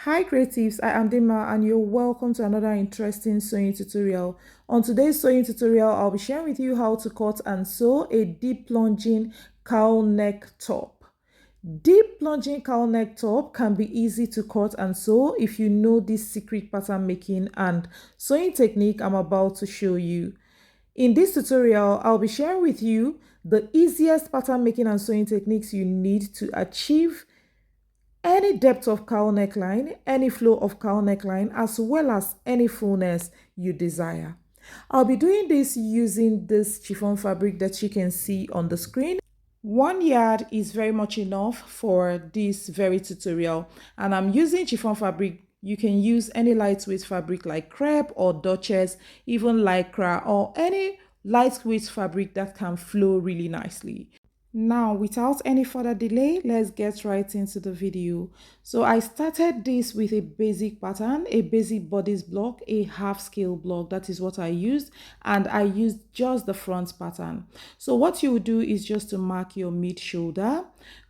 Hi creatives, I am Dima and you're welcome to another interesting sewing tutorial. On today's sewing tutorial, I'll be sharing with you how to cut and sew a deep plunging cowl neck top. Deep plunging cowl neck top can be easy to cut and sew if you know this secret pattern making and sewing technique I'm about to show you. In this tutorial, I'll be sharing with you the easiest pattern making and sewing techniques you need to achieve any depth of cowl neckline, any flow of cowl neckline, as well as any fullness you desire. I'll be doing this using this chiffon fabric that you can see on the screen. 1 yard is very much enough for this very tutorial, and I'm using chiffon fabric. You can use any lightweight fabric like crepe or duchess, even lycra, or any lightweight fabric that can flow really nicely. Now, without any further delay, let's get right into the video. So I started this with a basic pattern, a basic bodice block, a half scale block. That is what I used, and I used just the front pattern. So what you would do is just to mark your mid shoulder.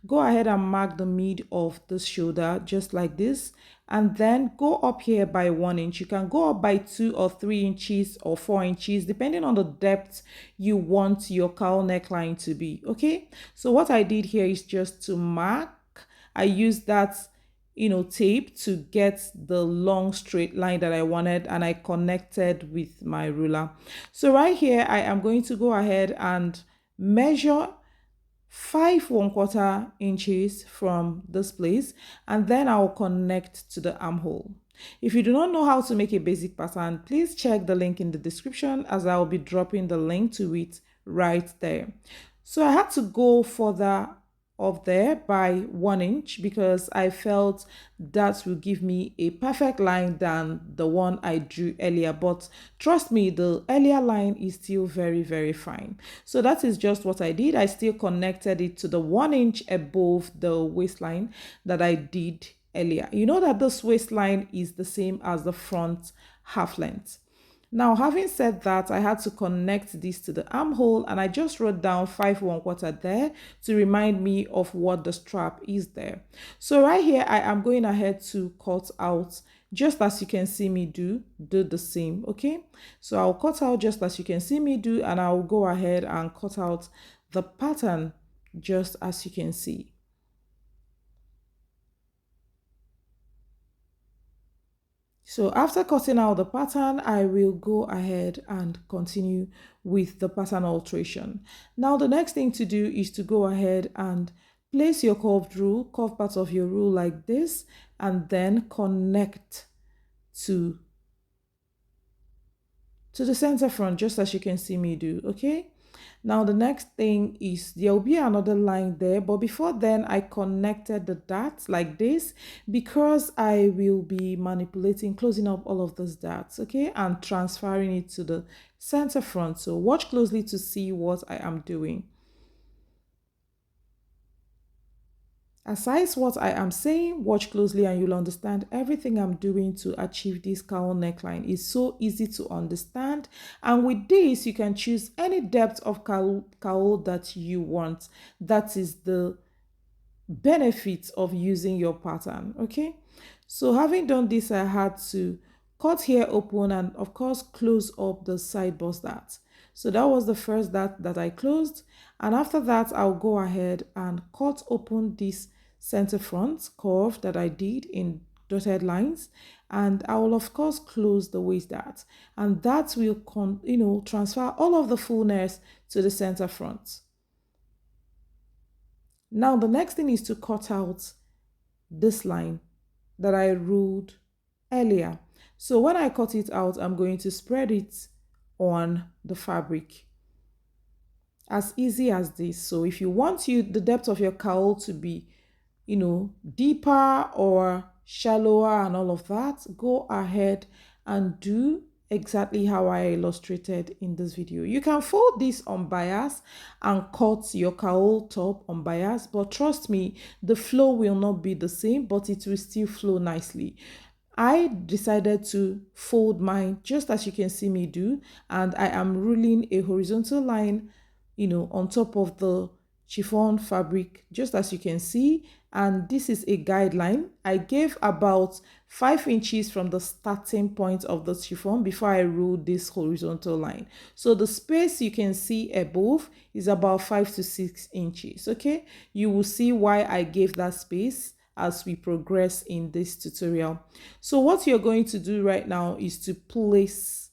Go ahead and mark the mid of the shoulder just like this, and then go up here by 1 inch. You can go up by 2 or 3 inches or 4 inches depending on the depth you want your cowl neckline to be. Okay, so what I did here is just to mark. I used that tape to get the long straight line that I wanted, and I connected with my ruler. So right here I am going to go ahead and measure 5 1/4 inches from this place, and then I'll connect to the armhole. If you do not know how to make a basic pattern, please check the link in the description, as I'll be dropping the link to it right there. So I had to go further up there by 1 inch because I felt that will give me a perfect line than the one I drew earlier. But trust me, the earlier line is still very fine. So that is just what I did. I still connected it to the 1 inch above the waistline that I did earlier. You know that this waistline is the same as the front half length. Now, having said that, I had to connect this to the armhole, and I just wrote down 5 1/4 there to remind me of what the strap is there. So right here, I am going ahead to cut out just as you can see me do the same. Okay, so I'll cut out just as you can see me do, and I'll go ahead and cut out the pattern just as you can see. So after cutting out the pattern, I will go ahead and continue with the pattern alteration. Now the next thing to do is to go ahead and place your curved part of your rule like this, and then connect to the center front just as you can see me do. Okay, now the next thing is there will be another line there, but before then I connected the dots like this because I will be manipulating, closing up all of those dots, okay, and transferring it to the center front. So watch closely to see what I am doing. Aside what I am saying, watch closely and you'll understand everything I'm doing to achieve this cowl neckline. It's so easy to understand, and with this you can choose any depth of cowl that you want. That is the benefit of using your pattern. Okay, so having done this, I had to cut here open and of course close up the side bust dart. So that was the first dart that I closed, and after that I'll go ahead and cut open this center front curve that I did in dotted lines, and I will of course close the waist dart, and that will transfer all of the fullness to the center front. Now the next thing is to cut out this line that I ruled earlier. So when I cut it out, I'm going to spread it on the fabric. As easy as this. So if you want the depth of your cowl to be deeper or shallower and all of that, go ahead and do exactly how I illustrated in this video. You can fold this on bias and cut your cowl top on bias, but trust me, the flow will not be the same, but it will still flow nicely. I decided to fold mine just as you can see me do, and I am ruling a horizontal line on top of the chiffon fabric just as you can see, and this is a guideline. I gave about 5 inches from the starting point of the chiffon before I ruled this horizontal line. So the space you can see above is about 5 to 6 inches. Okay, you will see why I gave that space as we progress in this tutorial. So what you're going to do right now is to place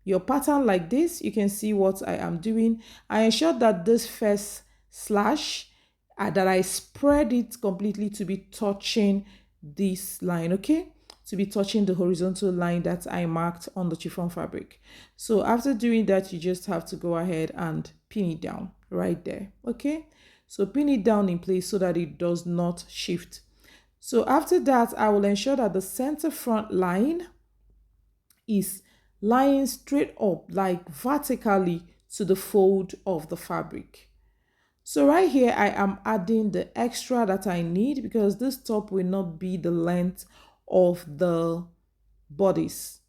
your pattern like this. You can see what I am doing. I ensure that this first slash that I spread it completely to be touching this line, okay, to be touching the horizontal line that I marked on the chiffon fabric. So after doing that, you just have to go ahead and pin it down right there. Okay, so pin it down in place so that it does not shift. So after that, I will ensure that the center front line is lying straight up, like vertically to the fold of the fabric. So right here, I am adding the extra that I need because this top will not be the length of the bodice.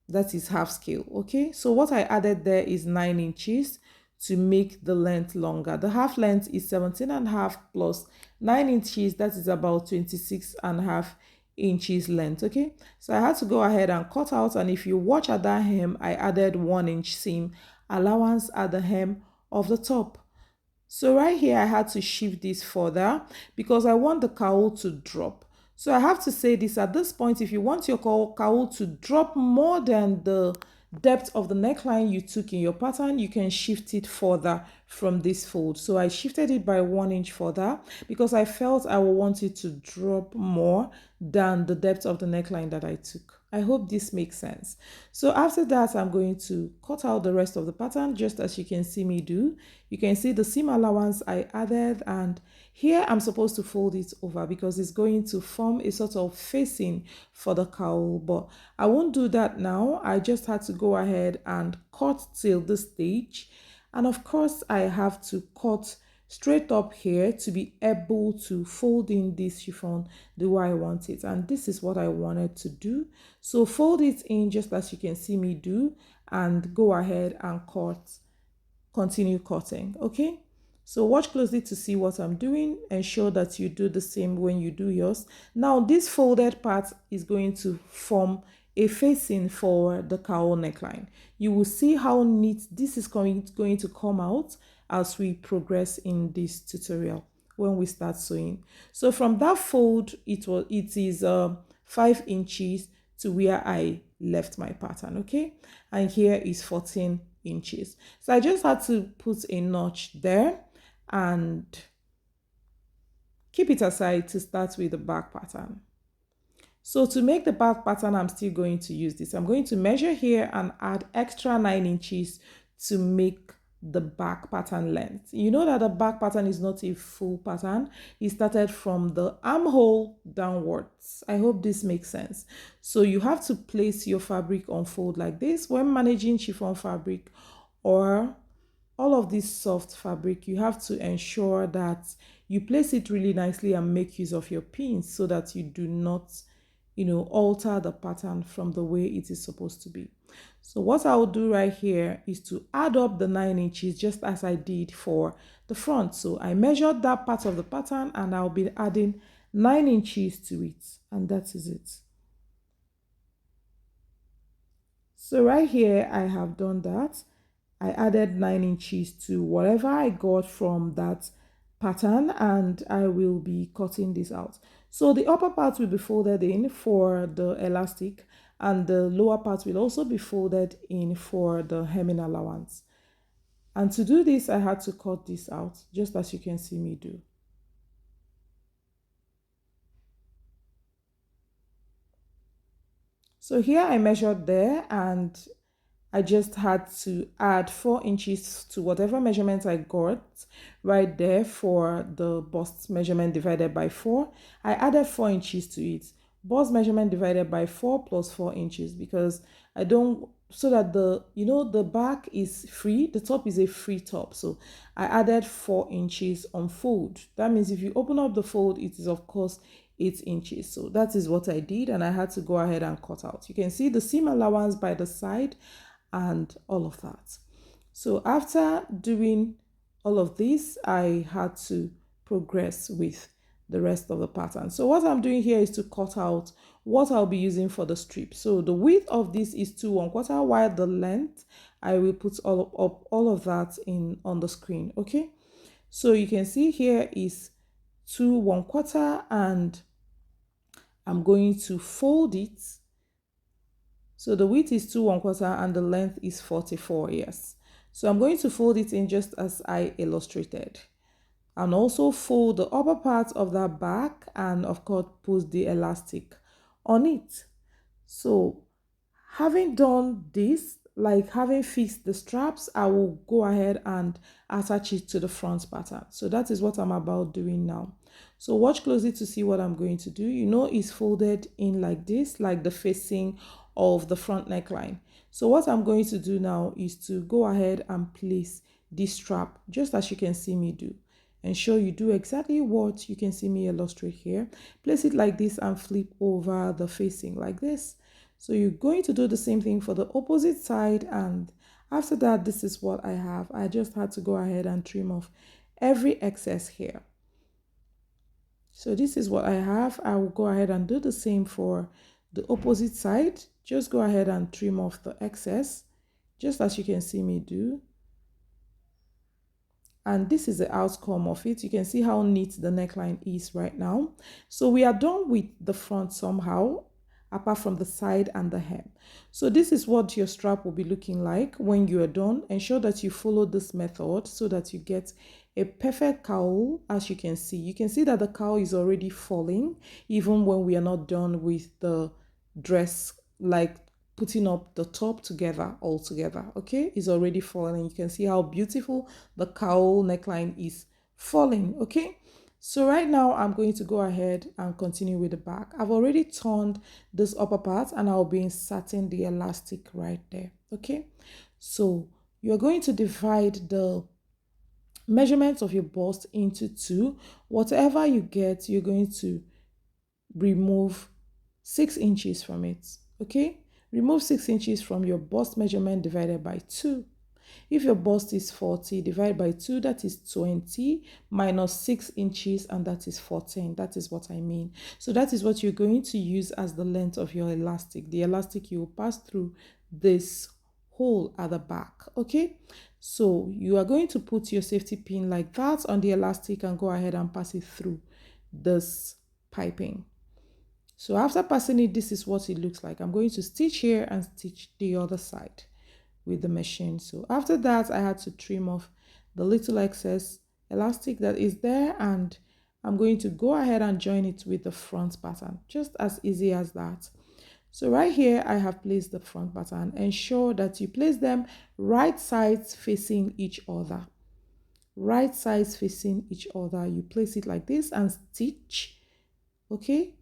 That is half scale. Okay, so what I added there is 9 inches to make the length longer. The half length is 17 and a half plus 9 inches. That is about 26 and a half inches length. Okay, so I had to go ahead and cut out, and if you watch at that hem, I added 1 inch seam allowance at the hem of the top. So right here, I had to shift this further because I want the cowl to drop. So I have to say this at this point, if you want your cowl to drop more than the depth of the neckline you took in your pattern, you can shift it further from this fold. So I shifted it by 1 inch further because I felt I would want it to drop more than the depth of the neckline that I took. I hope this makes sense. So after that, I'm going to cut out the rest of the pattern just as you can see me do. You can see the seam allowance I added, and here I'm supposed to fold it over because it's going to form a sort of facing for the cowl, but I won't do that now. I just had to go ahead and cut till this stage, and of course I have to cut straight up here to be able to fold in this chiffon the way I want it, and this is what I wanted to do. So fold it in just as you can see me do and go ahead and continue cutting. Okay, so watch closely to see what I'm doing. Ensure that you do the same when you do yours. Now this folded part is going to form a facing for the cowl neckline. You will see how neat this is going to come out as we progress in this tutorial when we start sewing. So from that fold, it is 5 inches to where I left my pattern. Okay, and here is 14 inches. So I just had to put a notch there and keep it aside to start with the back pattern. So to make the back pattern, I'm still going to use this. I'm going to measure here and add extra 9 inches to make the back pattern length. You know that the back pattern is not a full pattern. It started from the armhole downwards. I hope this makes sense. So you have to place your fabric on fold like this. When managing chiffon fabric or all of this soft fabric, you have to ensure that you place it really nicely and make use of your pins so that you do not alter the pattern from the way it is supposed to be. So what I'll do right here is to add up the 9 inches just as I did for the front. So I measured that part of the pattern and I'll be adding 9 inches to it, and that is it. So right here I have done that. I added 9 inches to whatever I got from that pattern, and I will be cutting this out. So the upper part will be folded in for the elastic, and the lower part will also be folded in for the hemming allowance. And to do this, I had to cut this out, just as you can see me do. So here I measured there, and I just had to add 4 inches to whatever measurement I got right there for the bust measurement divided by 4. I added 4 inches to it. Bust measurement divided by 4 plus 4 inches because I don't, so that the back is free, the top is a free top. So I added 4 inches on fold. That means if you open up the fold, it is of course 8 inches. So that is what I did, and I had to go ahead and cut out. You can see the seam allowance by the side and all of that. So after doing all of this, I had to progress with the rest of the pattern. So what I'm doing here is to cut out what I'll be using for the strip. So the width of this is 2 1/4, while the length, I will put all of that in on the screen. Okay, so you can see here is 2 1/4, and I'm going to fold it. So the width is 2 1/4 and the length is 44. Yes, so I'm going to fold it in just as I illustrated, and also fold the upper part of that back, and of course put the elastic on it. So having done this, like having fixed the straps, I will go ahead and attach it to the front pattern. So that is what I'm about doing now. So watch closely to see what I'm going to do. You know, it's folded in like this, like the facing of the front neckline. So what I'm going to do now is to go ahead and place this strap just as you can see me do. Ensure you do exactly what you can see me illustrate here. Place it like this and flip over the facing like this. So you're going to do the same thing for the opposite side, and after that, this is what I have. I just had to go ahead and trim off every excess here. So this is what I have. I will go ahead and do the same for the opposite side. Just go ahead and trim off the excess, just as you can see me do. And this is the outcome of it. You can see how neat the neckline is right now. So we are done with the front somehow, apart from the side and the hem. So this is what your strap will be looking like when you are done. Ensure that you follow this method so that you get a perfect cowl. As you can see that the cowl is already falling even when we are not done with the dress, like putting up the top together all together. Okay, it's already falling. You can see how beautiful the cowl neckline is falling. Okay, so right now I'm going to go ahead and continue with the back. I've already turned this upper part and I'll be inserting the elastic right there. Okay, so you're going to divide the measurements of your bust into two. Whatever you get, you're going to remove 6 inches from it. Okay, remove 6 inches from your bust measurement divided by 2. If your bust is 40, divide by 2, that is 20, minus 6 inches, and that is 14. That is what I mean. So that is what you're going to use as the length of your elastic. The elastic you will pass through this hole at the back. Okay, so you are going to put your safety pin like that on the elastic and go ahead and pass it through this piping. So after passing it, this is what it looks like. I'm going to stitch here and stitch the other side with the machine. So after that, I had to trim off the little excess elastic that is there, and I'm going to go ahead and join it with the front pattern, just as easy as that. So right here, I have placed the front pattern. Ensure that you place them right sides facing each other. Right sides facing each other. You place it like this and stitch. Okay,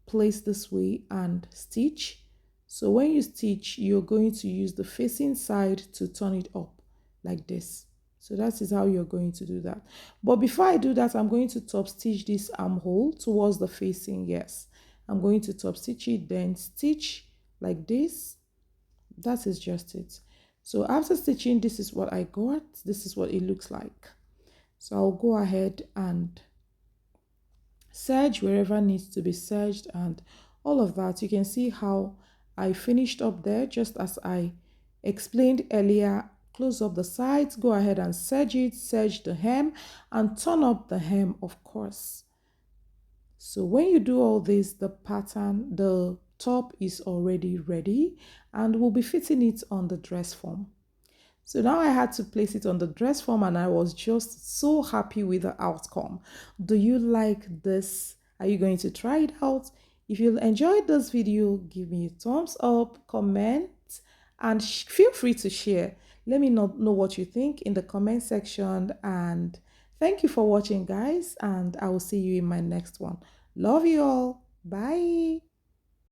place this way and stitch. So when you stitch, you're going to use the facing side to turn it up like this. So that is how you're going to do that. But before I do that, I'm going to top stitch this armhole towards the facing. Yes, I'm going to top stitch it, then stitch like this. That is just it. So after stitching, this is what I got. This is what it looks like. So I'll go ahead and serge wherever needs to be serged and all of that. You can see how I finished up there just as I explained earlier. Close up the sides, go ahead and serge it, serge the hem, and turn up the hem, of course. So when you do all this, the pattern, the top is already ready and we'll be fitting it on the dress form. So now I had to place it on the dress form and I was just so happy with the outcome. Do you like this? Are you going to try it out? If you enjoyed this video, give me a thumbs up, comment, and feel free to share. Let me know what you think in the comment section. And thank you for watching, guys, and I will see you in my next one. Love you all. Bye.